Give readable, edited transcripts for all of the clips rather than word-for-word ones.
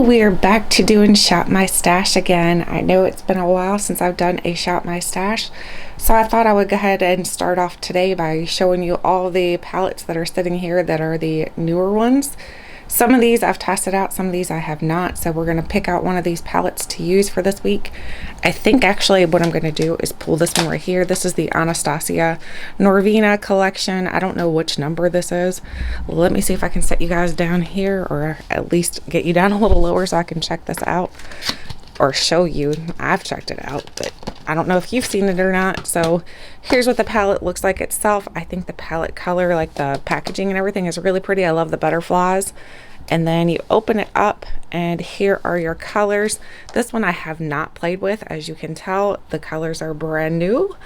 We are back to doing Shop My Stash again. I know it's been a while since I've done a Shop My Stash, so I thought I would go ahead and start off today by showing you all the palettes that are sitting here that are the newer ones. Some of these I've tested out, some of these I have not, so we're going to pick out one of these palettes to use for this week. I think actually what I'm going to do is pull this one right here. This is the Anastasia Norvina Collection. I don't know which number this is. Let me see if I can set you guys down here, or at least get you down a little lower so I can check this out or show you. I've checked it out, but I don't know if you've seen it or not. So here's what the palette looks like itself. I think the palette color, like the packaging and everything, is really pretty. I love the butterflies. And then you open it up and here are your colors. This one I have not played with. As you can tell, the colors are brand new.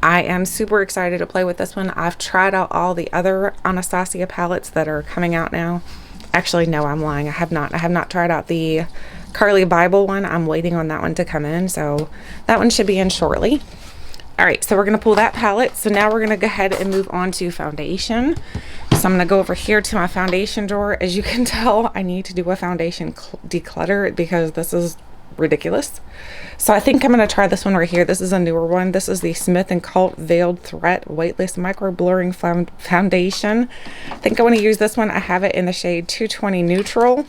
I am super excited to play with this one. I've tried out all the other Anastasia palettes that are coming out now. Actually, no, I'm lying. I have not tried out the Carly Bible one. I'm waiting on that one to come in, so that one should be in shortly. All right, so we're going to pull that palette. So now we're going to go ahead and move on to foundation. So I'm going to go over here to my foundation drawer. As you can tell, I need to do a foundation declutter because this is ridiculous. So I think I'm going to try this one right here. This is a newer one. This is the Smith & Cult Veiled Threat Weightless Micro Blurring Foundation. I think I want to use this one. I have it in the shade 220 Neutral.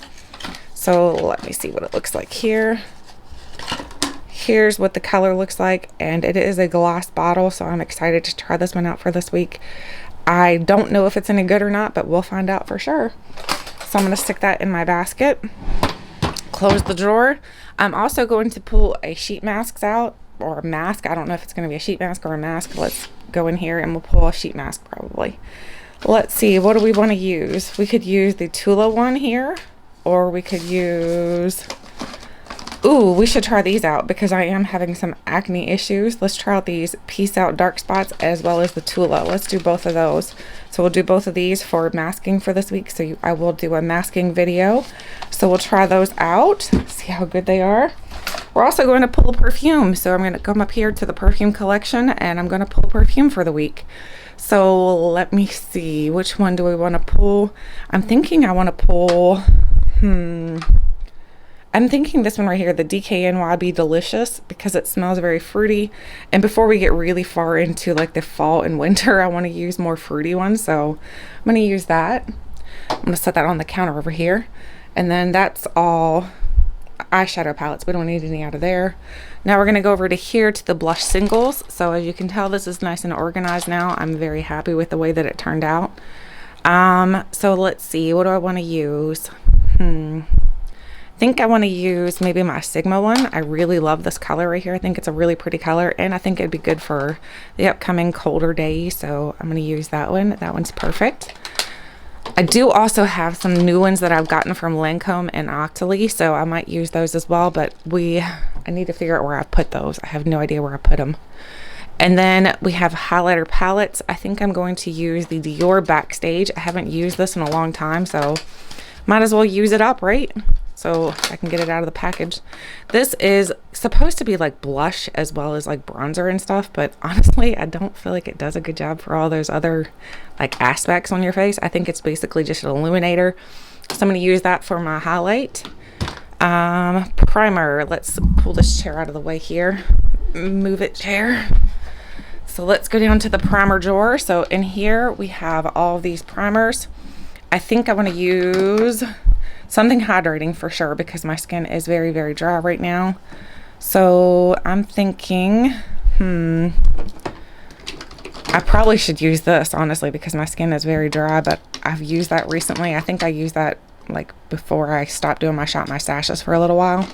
So let me see what it looks like here. Here's what the color looks like, and it is a glass bottle, so I'm excited to try this one out for this week. I don't know if it's any good or not, but we'll find out for sure. So I'm going to stick that in my basket, close the drawer. I'm also going to pull a sheet mask out, or a mask. I don't know if it's going to be a sheet mask or a mask. Let's go in here and we'll pull a sheet mask probably. Let's see, what do we want to use? We could use the Tula one here, or we could use... Ooh, we should try these out because I am having some acne issues. Let's try out these Peace Out Dark Spots as well as the Tula. Let's do both of those. So we'll do both of these for masking for this week. So I will do a masking video. So we'll try those out, see how good they are. We're also going to pull perfume. So I'm going to come up here to the perfume collection and I'm going to pull perfume for the week. So let me see, which one do we want to pull? I'm thinking I want to pull, I'm thinking this one right here, the Decay Be Delicious, because it smells very fruity. And before we get really far into like the fall and winter, I want to use more fruity ones. So I'm going to use that. I'm going to set that on the counter over here. And then that's all eyeshadow palettes. We don't need any out of there. Now we're going to go over to here to the blush singles. So as you can tell, this is nice and organized now. I'm very happy with the way that it turned out. So let's see, what do I want to use? I think I want to use maybe my Sigma one. I really love this color right here. I think it's a really pretty color, and I think it'd be good for the upcoming colder days, so I'm going to use that one. That one's perfect. I do also have some new ones that I've gotten from Lancome and Octoly, so I might use those as well, but I need to figure out where I put those. I have no idea where I put them. And then we have highlighter palettes. I think I'm going to use the Dior Backstage. I haven't used this in a long time, so might as well use it up, right? So I can get it out of the package. This is supposed to be like blush as well as like bronzer and stuff, but honestly, I don't feel like it does a good job for all those other like aspects on your face. I think it's basically just an illuminator. So I'm going to use that for my highlight. Primer. Let's pull this chair out of the way here. Move it, chair. So let's go down to the primer drawer. So in here we have all these primers. I think I want to use something hydrating for sure because my skin is very, very dry right now. So I'm thinking, I probably should use this honestly because my skin is very dry, but I've used that recently. I think I used that like before I stopped doing my Shop My Stashes for a little while.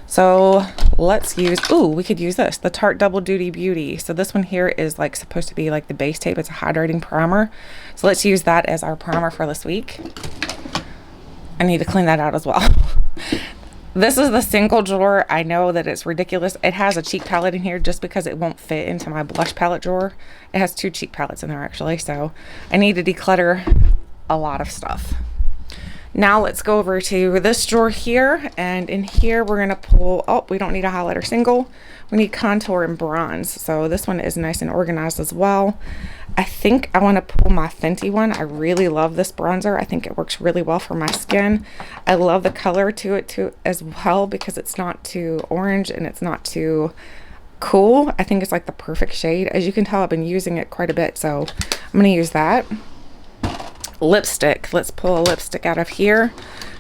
So let's use, we could use this, the Tarte Double Duty Beauty. So this one here is like supposed to be like the base tape. It's a hydrating primer. So let's use that as our primer for this week. I need to clean that out as well. This is the single drawer. I know that it's ridiculous. It has a cheek palette in here just because it won't fit into my blush palette drawer. It has two cheek palettes in there actually. So I need to declutter a lot of stuff. Now let's go over to this drawer here, and in here we're going to pull, we don't need a highlighter single. We need contour and bronze. So this one is nice and organized as well. I think I want to pull my Fenty one. I really love this bronzer. I think it works really well for my skin. I love the color to it too as well, because it's not too orange and it's not too cool. I think it's like the perfect shade. As you can tell, I've been using it quite a bit, so I'm going to use that. Lipstick. Let's pull a lipstick out of here.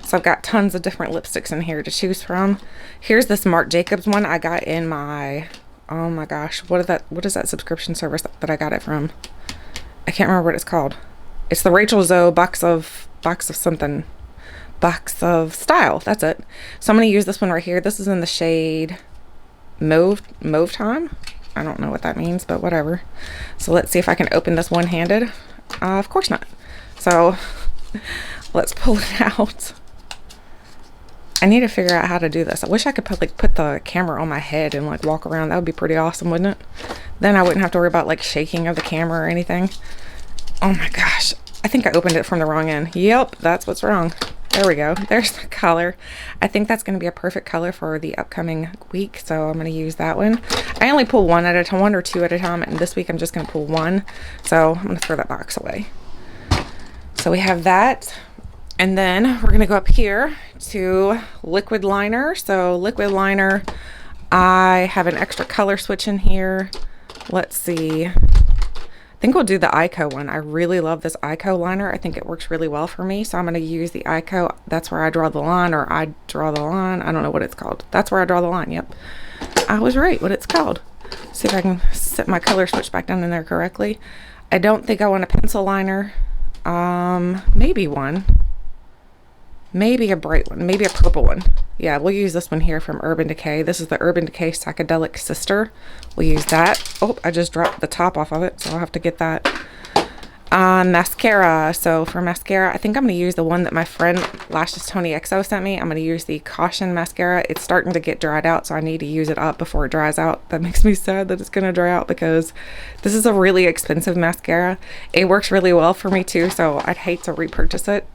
So I've got tons of different lipsticks in here to choose from. Here's this Marc Jacobs one I got in my, oh my gosh, what is that subscription service that I got it from? I can't remember what it's called. It's the Rachel Zoe box of something. Box of Style. That's it. So I'm going to use this one right here. This is in the shade Mauve Time. I don't know what that means, but whatever. So let's see if I can open this one-handed. Of course not. So let's pull it out. I need to figure out how to do this. I wish I could put the camera on my head and like walk around. That would be pretty awesome, wouldn't it? Then I wouldn't have to worry about like shaking of the camera or anything. Oh my gosh. I think I opened it from the wrong end. Yep, that's what's wrong. There we go. There's the color. I think that's going to be a perfect color for the upcoming week, so I'm going to use that one. I only pull one at a time, one or two at a time, and this week I'm just going to pull one. So I'm going to throw that box away. So we have that. And then we're going to go up here to liquid liner. So liquid liner, I have an extra color switch in here. Let's see. I think we'll do the Ico one. I really love this Ico liner. I think it works really well for me. So I'm going to use the Ico. That's where I draw the line, or I draw the line. I don't know what it's called. That's where I draw the line. Yep. I was right. What it's called. See if I can set my color switch back down in there correctly. I don't think I want a pencil liner. Maybe one. Maybe a bright one, maybe a purple one. Yeah, we'll use this one here from Urban Decay. This is the Urban Decay Psychedelic Sister. We'll use that. Oh, I just dropped the top off of it, so I'll have to get that. Mascara. So for mascara, I think I'm going to use the one that my friend Lashes Tony XO sent me. I'm going to use the Caution Mascara. It's starting to get dried out, so I need to use it up before it dries out. That makes me sad that it's going to dry out, because this is a really expensive mascara. It works really well for me too, so I'd hate to repurchase it.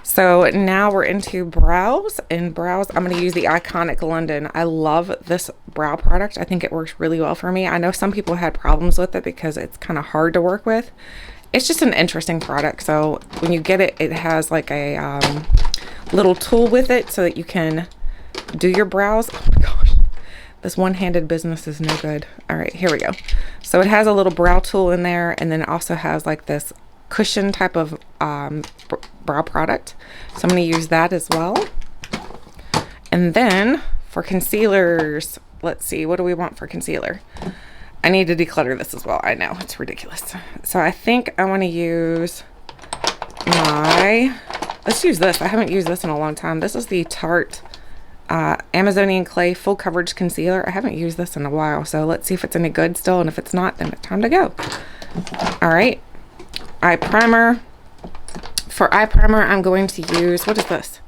So now we're into brows, and brows, I'm going to use the Iconic London. I love this brow product. I think it works really well for me. I know some people had problems with it because it's kind of hard to work with. It's just an interesting product. So when you get it, it has like a little tool with it so that you can do your brows. Oh my gosh, this one-handed business is no good. All right, here we go. So it has a little brow tool in there, and then it also has like this cushion type of brow product. So I'm going to use that as well. And then for concealers, let's see, what do we want for concealer? I need to declutter this as well. I know, it's ridiculous. So I think I want to use let's use this. I haven't used this in a long time. This is the Tarte Amazonian Clay Full Coverage Concealer. I haven't used this in a while, so let's see if it's any good still, and if it's not, then it's time to go. All right. Eye primer. For eye primer, I'm going to use, what is this?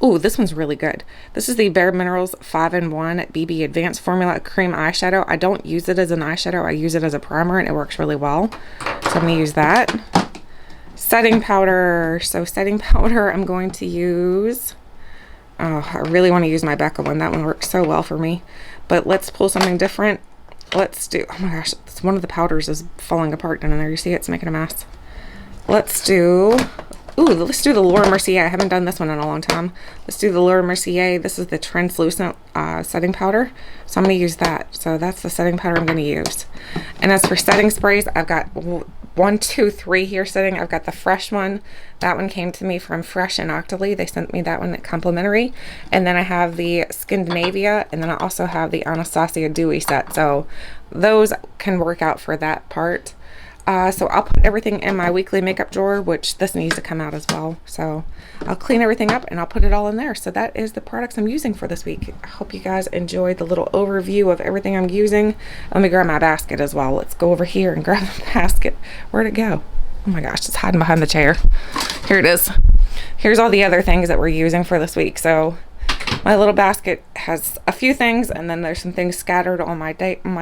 Ooh, this one's really good. This is the bareMinerals 5-in-1 BB Advanced Formula Cream Eyeshadow. I don't use it as an eyeshadow. I use it as a primer, and it works really well. So I'm going to use that. Setting powder. So setting powder, I'm going to use, oh, I really want to use my Becca one. That one works so well for me. But let's pull something different. Let's do, oh my gosh, one of the powders is falling apart down in there. You see it's making a mess. Let's do, let's do the Laura Mercier. I haven't done this one in a long time. Let's do the Laura Mercier. This is the translucent setting powder. So I'm going to use that. So that's the setting powder I'm going to use. And as for setting sprays, I've got 1, 2, 3 here sitting. I've got the Fresh one. That one came to me from Fresh and Octoly. They sent me that one complimentary. And then I have the Scandinavia, and then I also have the Anastasia Dewy set. So those can work out for that part. So I'll put everything in my weekly makeup drawer, which this needs to come out as well. So I'll clean everything up and I'll put it all in there. So that is the products I'm using for this week. I hope you guys enjoyed the little overview of everything I'm using. Let me grab my basket as well. Let's go over here and grab the basket. Where'd it go? Oh my gosh, it's hiding behind the chair. Here it is. Here's all the other things that we're using for this week. So my little basket has a few things, and then there's some things scattered on my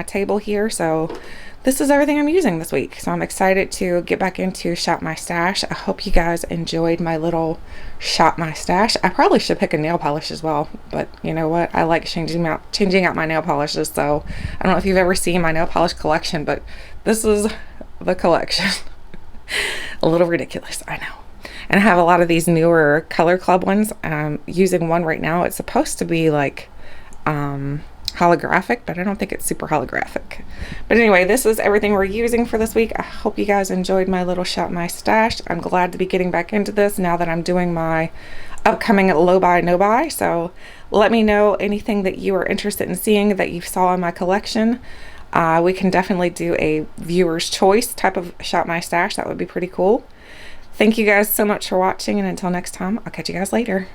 table here. So this is everything I'm using this week. So I'm excited to get back into Shop My Stash. I hope you guys enjoyed my little Shop My Stash. I probably should pick a nail polish as well, but you know what? I like changing out my nail polishes. So I don't know if you've ever seen my nail polish collection, but this is the collection. A little ridiculous, I know. And I have a lot of these newer Color Club ones. I'm using one right now. It's supposed to be like holographic, but I don't think it's super holographic. But anyway, this is everything we're using for this week. I hope you guys enjoyed my little Shop My Stash. I'm glad to be getting back into this now that I'm doing my upcoming low buy, no buy. So let me know anything that you are interested in seeing that you saw in my collection. We can definitely do a viewer's choice type of Shop My Stash. That would be pretty cool. Thank you guys so much for watching, and until next time, I'll catch you guys later.